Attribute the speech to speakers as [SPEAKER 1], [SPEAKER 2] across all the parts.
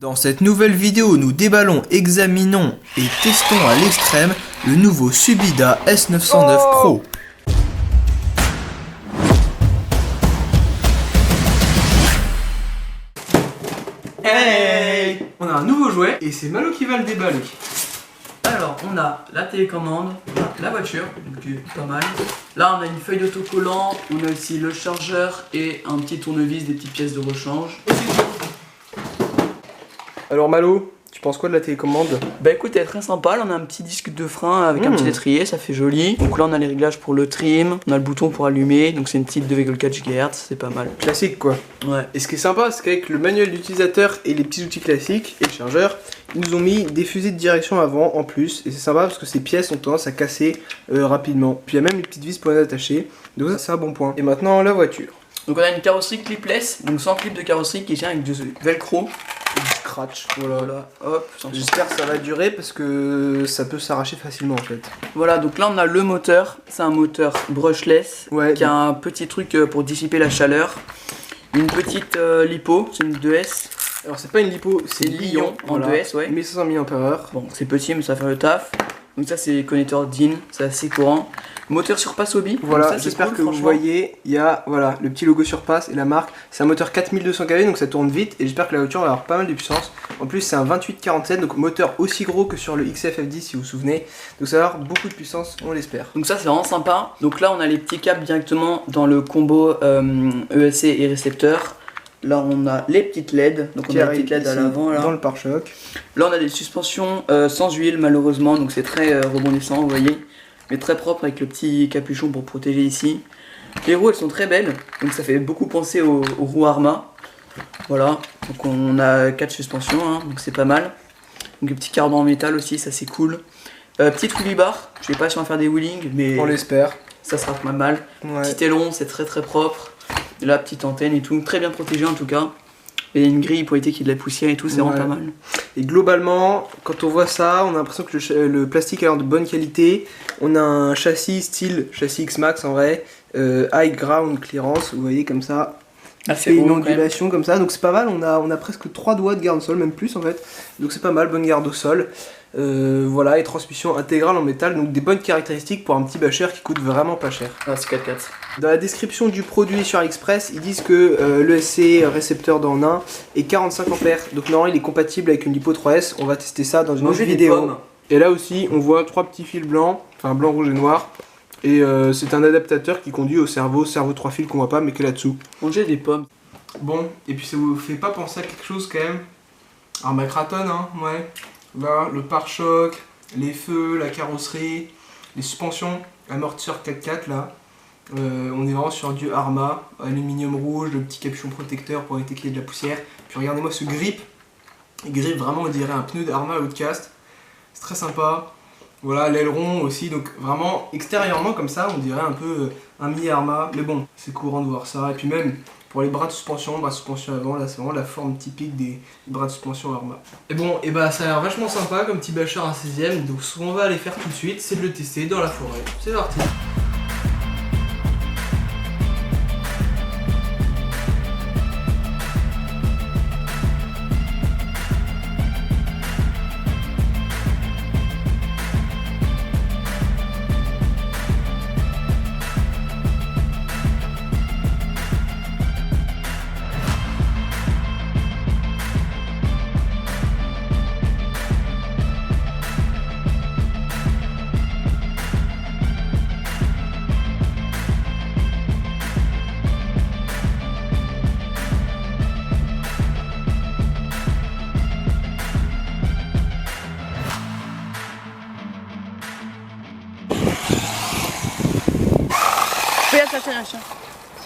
[SPEAKER 1] Dans cette nouvelle vidéo, nous déballons, examinons et testons à l'extrême le nouveau Subida S909 Pro.
[SPEAKER 2] Hey! On a un nouveau jouet et c'est Malo qui va le déballer.
[SPEAKER 3] Alors, on a la télécommande, on a la voiture, donc pas mal. Là, on a une feuille d'autocollant, on a aussi le chargeur et un petit tournevis, des petites pièces de rechange.
[SPEAKER 2] Alors Malo, tu penses quoi de la télécommande?
[SPEAKER 3] Bah écoute, elle est très sympa, là on a un petit disque de frein avec un petit étrier, ça fait joli. Donc là on a les réglages pour le trim, on a le bouton pour allumer, donc c'est une petite 2,4 GHz, c'est pas mal.
[SPEAKER 2] Classique quoi.
[SPEAKER 3] Ouais.
[SPEAKER 2] Et ce qui est sympa, c'est qu'avec le manuel d'utilisateur et les petits outils classiques et le chargeur, ils nous ont mis des fusées de direction avant en plus. Et c'est sympa parce que ces pièces ont tendance à casser rapidement. Puis il y a même les petites vis pour les attacher. Donc ça c'est un bon point. Et maintenant la voiture.
[SPEAKER 3] Donc on a une carrosserie clipless, donc sans clip de carrosserie qui tient avec du velcro.
[SPEAKER 2] Et du scratch. Voilà.
[SPEAKER 3] Hop,
[SPEAKER 2] J'espère que ça va durer parce que ça peut s'arracher facilement en fait.
[SPEAKER 3] Voilà, donc là on a le moteur, c'est un moteur brushless qui a un petit truc pour dissiper la chaleur. Une petite lipo, c'est une 2S.
[SPEAKER 2] Alors c'est pas une lipo, c'est Lion
[SPEAKER 3] en 2S, ouais.
[SPEAKER 2] 1500 mAh.
[SPEAKER 3] Bon, c'est petit mais ça va faire le taf. Donc ça c'est les connecteurs DIN, c'est assez courant. Moteur Surpass Hobby.
[SPEAKER 2] Voilà, j'espère que vous voyez, il y a voilà, le petit logo Surpass et la marque. C'est un moteur 4200 kW donc ça tourne vite et j'espère que la voiture va avoir pas mal de puissance. En plus c'est un 2847 donc moteur aussi gros que sur le XF-F10 si vous vous souvenez. Donc ça va avoir beaucoup de puissance, on l'espère.
[SPEAKER 3] Donc ça c'est vraiment sympa. Donc là on a les petits câbles directement dans le combo ESC et récepteur. Là on a les petites LED, donc on a les petites LED à l'avant là.
[SPEAKER 2] Dans le pare-choc.
[SPEAKER 3] Là on a des suspensions sans huile malheureusement, donc c'est très rebondissant vous voyez. Mais très propre avec le petit capuchon pour protéger ici. Les roues elles sont très belles, donc ça fait beaucoup penser aux roues Arma. Voilà, donc on a 4 suspensions, hein, donc c'est pas mal. Donc un petit cardan en métal aussi, ça c'est cool. Petite wheelie bar, je sais pas si on va faire des wheelings, mais
[SPEAKER 2] on l'espère.
[SPEAKER 3] Ça sera pas mal. Ouais. Petit aileron, c'est très propre. Et là, petite antenne et tout, très bien protégé en tout cas. Et une grille pour éviter qu'il y ait de la poussière et tout, c'est vraiment pas mal.
[SPEAKER 2] Et globalement, quand on voit ça, on a l'impression que le plastique a l'air de bonne qualité. On a un châssis style châssis X-Max en vrai, high ground clearance, vous voyez comme ça.
[SPEAKER 3] Assez
[SPEAKER 2] une ondulation comme ça, donc c'est pas mal. On a presque 3 doigts de garde au sol, même plus en fait. Donc c'est pas mal, bonne garde au sol. Voilà, et transmission intégrale en métal, donc des bonnes caractéristiques pour un petit bâcheur qui coûte vraiment pas cher.
[SPEAKER 3] Ah, c'est 4x4.
[SPEAKER 2] Dans la description du produit sur AliExpress, ils disent que l'ESC récepteur dans un est 45 A, donc normalement il est compatible avec une Lipo 3S. On va tester ça dans une autre vidéo. Et là aussi, on voit 3 petits fils blancs, enfin blanc, rouge et noir. Et c'est un adaptateur qui conduit au cerveau 3 fils qu'on voit pas mais qui est là-dessous.
[SPEAKER 3] Manger des pommes.
[SPEAKER 2] Bon, et puis ça vous fait pas penser à quelque chose quand même? Un Macraton, hein, ouais. Là, le pare-choc, les feux, la carrosserie, les suspensions, amortisseur 4x4 là. On est vraiment sur du Arma, aluminium rouge, le petit capuchon protecteur pour éviter qu'il y ait de la poussière. Puis regardez-moi ce grip. Il grippe vraiment, on dirait un pneu d'Arma Outcast. C'est très sympa. Voilà, l'aileron aussi, donc vraiment extérieurement comme ça, on dirait un peu un mini Arma. Mais bon, c'est courant de voir ça. Et puis même pour les bras de suspension avant, là c'est vraiment la forme typique des bras de suspension Arma. Et bon, et bah ça a l'air vachement sympa comme petit bâcheur à 16ème. Donc ce qu'on va aller faire tout de suite, c'est de le tester dans la forêt. C'est parti.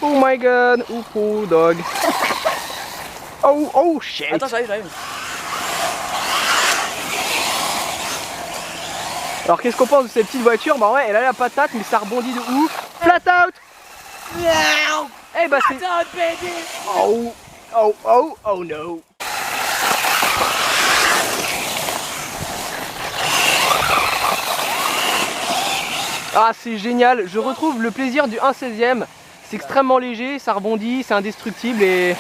[SPEAKER 2] Oh my god, oh dog. Oh shit.
[SPEAKER 3] Attends, j'arrive.
[SPEAKER 2] Alors qu'est-ce qu'on pense de cette petite voiture? Bah ouais, elle a la patate mais ça rebondit de ouf. Flat out. Eh bah c'est... Oh no. Ah c'est génial, je retrouve le plaisir du 1/16ème. C'est extrêmement léger, ça rebondit, c'est indestructible et...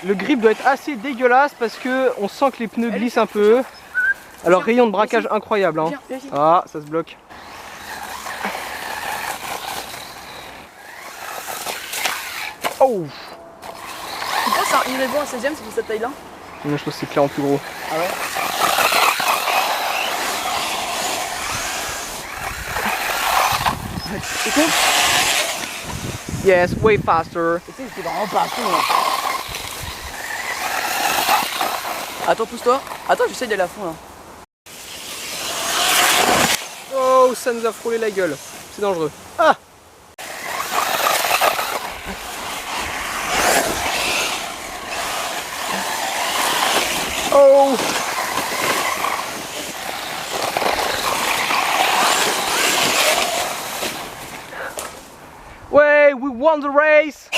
[SPEAKER 2] Le grip doit être assez dégueulasse parce que on sent que les pneus glissent un peu. Alors rayon de braquage incroyable hein. Ah, ça se bloque. Oh!
[SPEAKER 3] Tu penses un Irevo en 16ème c'est pour cette taille là?
[SPEAKER 2] Non, je pense que c'est clairement plus gros.
[SPEAKER 3] Ah ouais? C'est con?
[SPEAKER 2] Yes, way faster.
[SPEAKER 3] Tu sais, j'étais vraiment pas à fond là. Attends, pousse-toi. Attends, j'essaie d'aller à fond là.
[SPEAKER 2] Oh, ça nous a frôlé la gueule. C'est dangereux. Ah! Oh! Ouais, we won the race!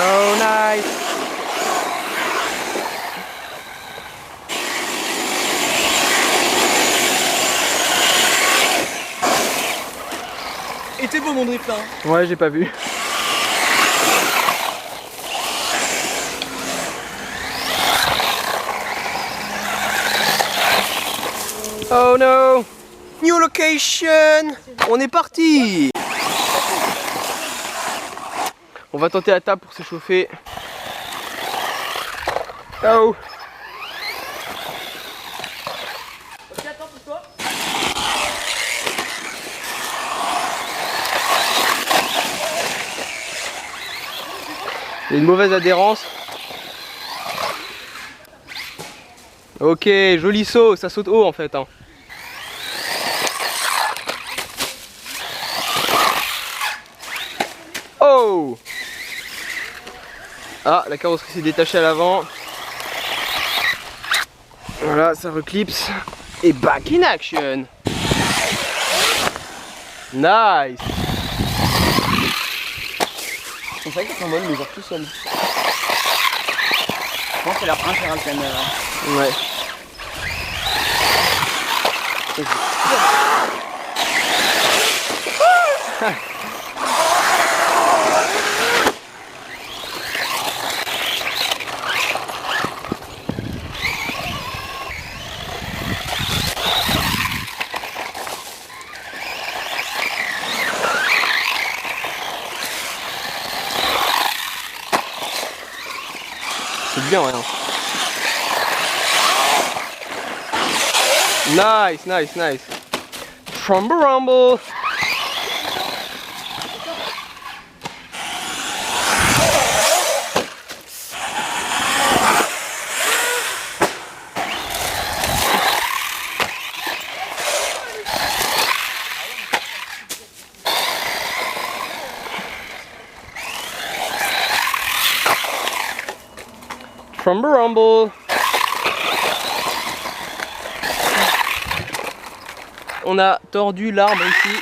[SPEAKER 2] Oh, nice!
[SPEAKER 3] Et t'es beau mon drift là.
[SPEAKER 2] Ouais, j'ai pas vu. Oh no! New location! On est parti! On va tenter la table pour s'échauffer. Oh!
[SPEAKER 3] Ok, attends, pousse-toi.
[SPEAKER 2] Il y a une mauvaise adhérence. Ok, joli saut, ça saute haut en fait. Hein. Oh! Ah, la carrosserie s'est détachée à l'avant. Voilà, ça reclipse. Et back in action! Nice!
[SPEAKER 3] C'est vrai que s'envole mais genre tout seul. Je pense qu'elle a l'air infernale quand même.
[SPEAKER 2] Ouais. C'est bien, ouais. Nice, nice, nice. Trumble rumble. Trumble rumble. On a tordu l'arbre ici,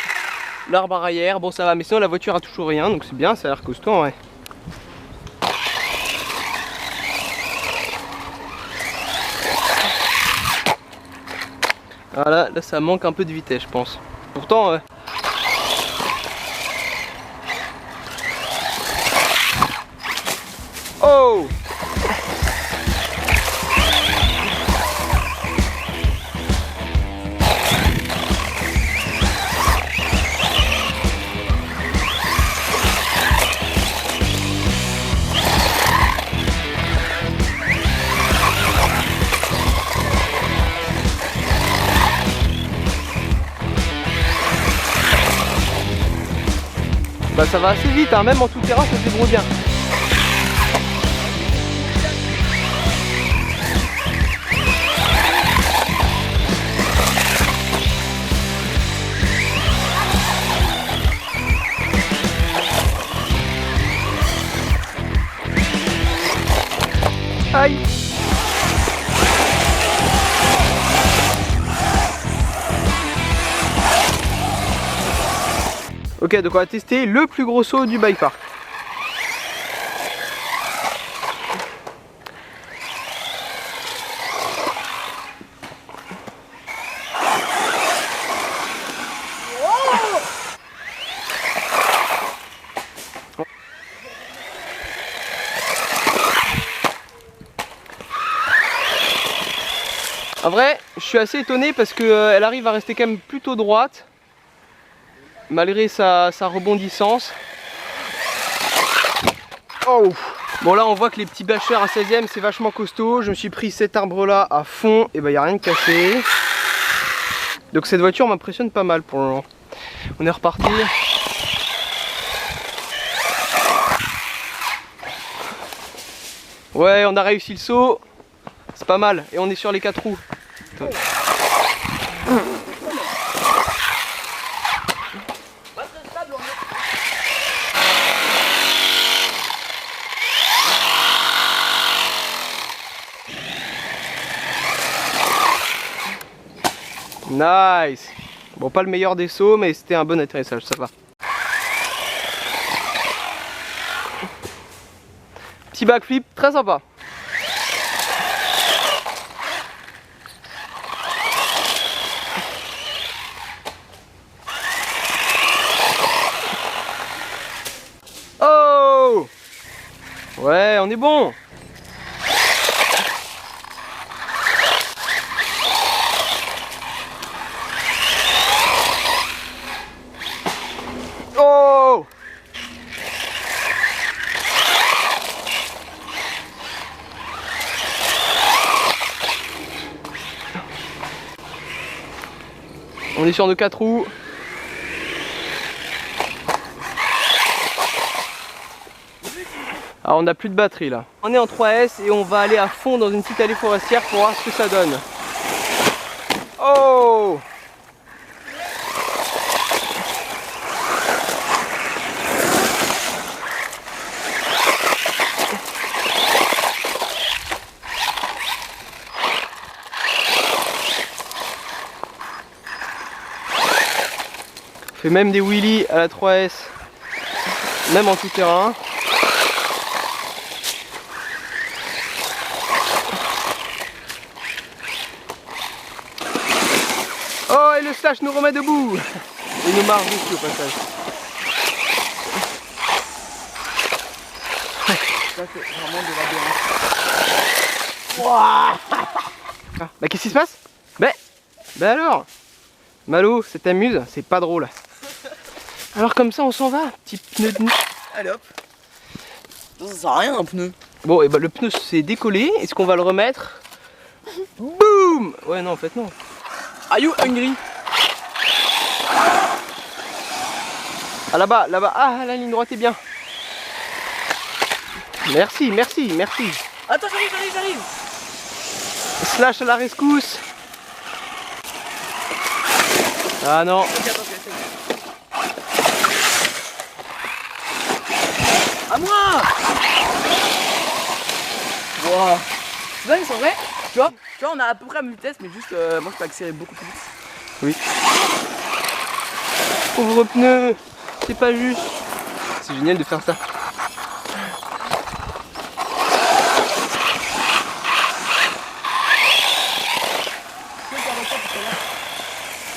[SPEAKER 2] l'arbre arrière, bon ça va, mais sinon la voiture a toujours rien, donc c'est bien, ça a l'air costaud, ouais. Voilà, là ça manque un peu de vitesse je pense. Pourtant... Oh! Bah ça va assez vite, hein, même en tout terrain ça se débrouille bien. Aïe! Ok, donc on va tester le plus gros saut du bike park. En vrai, je suis assez étonné parce qu'elle arrive à rester quand même plutôt droite, malgré sa rebondissance. Oh. Bon là on voit que les petits bâcheurs à 16ème c'est vachement costaud. Je me suis pris cet arbre là à fond et bah y a rien de cassé. Donc cette voiture m'impressionne pas mal pour le moment. On est reparti. Ouais, on a réussi le saut. C'est pas mal. Et on est sur les 4 roues. Nice. Bon, pas le meilleur des sauts, mais c'était un bon atterrissage, ça va. Petit backflip, très sympa. Oh! Ouais, on est bon. Oh! On est sur nos 4 roues. Alors on n'a plus de batterie là. On est en 3S et on va aller à fond dans une petite allée forestière pour voir ce que ça donne. Oh! On fait même des wheelies à la 3S, même en tout terrain. Oh, et le slash nous remet debout. Il nous marche dessus au passage. Ça c'est vraiment de la Bah qu'est-ce qui se passe? Bah alors Malo, ça t'amuse? C'est pas drôle. Alors comme ça on s'en va, petit pneu de...
[SPEAKER 3] Allez hop. Ça sert à rien un pneu.
[SPEAKER 2] Bon et bah le pneu s'est décollé, est-ce qu'on va le remettre? Boum! Ouais non en fait non.
[SPEAKER 3] Are you hungry?
[SPEAKER 2] Ah là-bas, là-bas, ah la ligne droite est bien. Merci, merci, merci.
[SPEAKER 3] Attends, j'arrive.
[SPEAKER 2] Slash à la rescousse. Ah non.
[SPEAKER 3] À moi. Wow. Là, ils sont vrais. Tu vois, on a à peu près la même vitesse, mais juste moi je peux accélérer beaucoup plus vite.
[SPEAKER 2] Oui. Pauvre pneu, c'est pas juste. C'est génial de faire ça.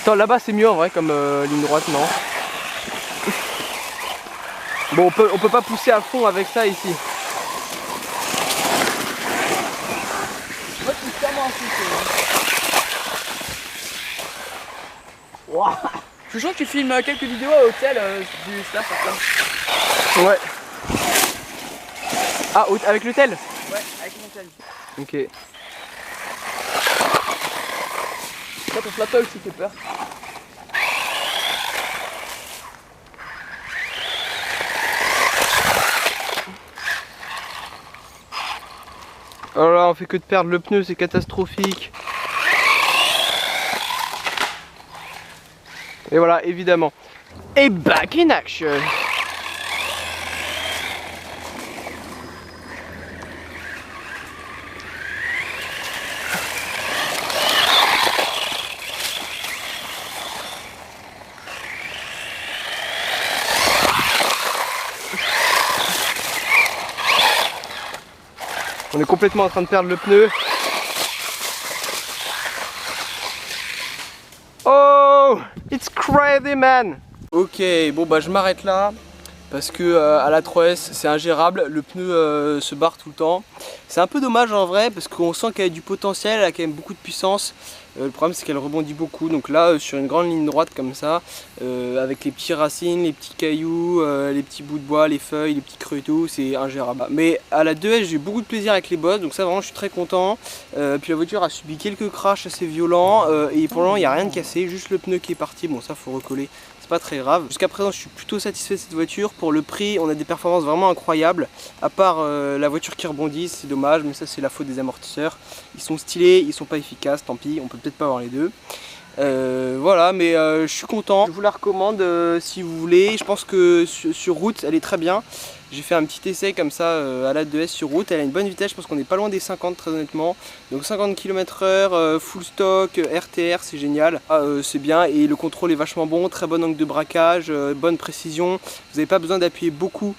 [SPEAKER 2] Attends, là-bas c'est mieux en vrai comme ligne droite, non? Bon, on peut pas pousser à fond avec ça ici.
[SPEAKER 3] Wow. Je sens que tu filmes quelques vidéos à hôtel du slash là.
[SPEAKER 2] Ouais. Ah, avec l'hôtel?
[SPEAKER 3] Ouais, avec mon hôtel.
[SPEAKER 2] Ok.
[SPEAKER 3] Là ton plateau aussi fait peur.
[SPEAKER 2] Oh là, on fait que de perdre le pneu, c'est catastrophique. Et voilà, évidemment. Et back in action. On est complètement en train de perdre le pneu. Oh, it's crazy man. Ok, bon bah je m'arrête là parce que à la 3S c'est ingérable, le pneu se barre tout le temps. C'est un peu dommage en vrai parce qu'on sent qu'elle a du potentiel, elle a quand même beaucoup de puissance. Le problème c'est qu'elle rebondit beaucoup, donc là sur une grande ligne droite comme ça, avec les petits racines, les petits cailloux, les petits bouts de bois, les feuilles, les petits creux et tout, c'est ingérable. Mais à la 2S j'ai eu beaucoup de plaisir avec les bosses, donc ça vraiment je suis très content. Puis la voiture a subi quelques crashs assez violents et pour le moment il n'y a rien de cassé, juste le pneu qui est parti, bon ça faut recoller. C'est pas très grave. Jusqu'à présent je suis plutôt satisfait de cette voiture. Pour le prix on a des performances vraiment incroyables. À part la voiture qui rebondit, c'est dommage, mais ça c'est la faute des amortisseurs. Ils sont stylés, ils sont pas efficaces, tant pis, on peut peut-être pas avoir les deux. Voilà, mais je suis content. Je vous la recommande si vous voulez. Je pense que sur route elle est très bien. J'ai fait un petit essai comme ça à la 2S sur route. Elle a une bonne vitesse, je pense qu'on n'est pas loin des 50 très honnêtement. Donc 50 km/h, full stock, RTR, c'est génial. C'est bien et le contrôle est vachement bon, très bon angle de braquage, bonne précision. Vous n'avez pas besoin d'appuyer beaucoup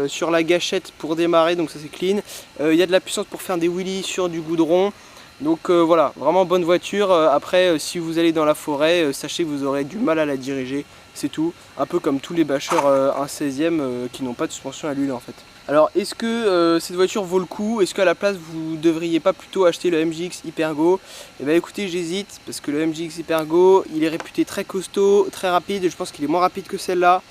[SPEAKER 2] sur la gâchette pour démarrer, donc ça c'est clean. Il y a de la puissance pour faire des wheelies sur du goudron. Donc voilà, vraiment bonne voiture. Après, si vous allez dans la forêt, sachez que vous aurez du mal à la diriger. C'est tout, un peu comme tous les bashers 1/16e qui n'ont pas de suspension à l'huile en fait. Alors est-ce que cette voiture vaut le coup? Est-ce qu'à la place vous devriez pas plutôt acheter le MGX Hypergo? Eh bien écoutez, j'hésite parce que le MGX Hypergo il est réputé très costaud, très rapide. Je pense qu'il est moins rapide que celle-là.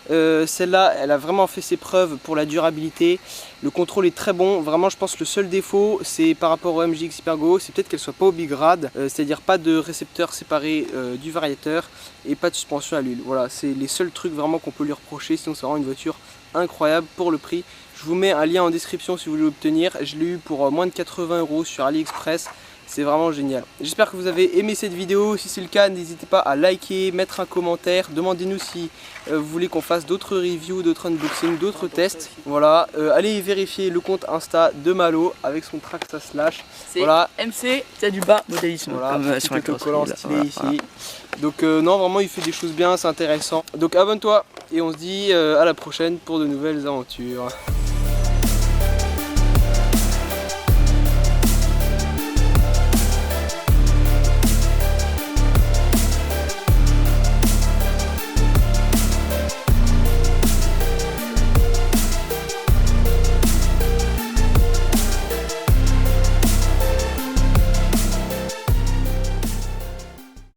[SPEAKER 2] Celle-là elle a vraiment fait ses preuves pour la durabilité. Le contrôle est très bon, vraiment je pense que le seul défaut c'est par rapport au MGX Hypergo, c'est peut-être qu'elle soit pas au bigrade, c'est-à-dire pas de récepteur séparé du variateur et pas de suspension à l'huile. Voilà, c'est les seuls trucs vraiment qu'on peut lui reprocher, sinon c'est vraiment une voiture incroyable pour le prix. Je vous mets un lien en description si vous voulez l'obtenir, je l'ai eu pour moins de 80 € sur AliExpress. C'est vraiment génial. J'espère que vous avez aimé cette vidéo. Si c'est le cas, n'hésitez pas à liker, mettre un commentaire. Demandez-nous si vous voulez qu'on fasse d'autres reviews, d'autres unboxings, d'autres tests. Voilà. Allez vérifier le compte Insta de Malo avec son Traxa Slash.
[SPEAKER 3] Voilà. MC, c'est du bas modélisme.
[SPEAKER 2] Voilà,
[SPEAKER 3] comme
[SPEAKER 2] petit
[SPEAKER 3] sur la
[SPEAKER 2] autocollant
[SPEAKER 3] carrosserie,
[SPEAKER 2] stylé
[SPEAKER 3] là.
[SPEAKER 2] ici.
[SPEAKER 3] Voilà.
[SPEAKER 2] Donc non, vraiment il fait des choses bien, c'est intéressant. Donc abonne-toi et on se dit à la prochaine pour de nouvelles aventures.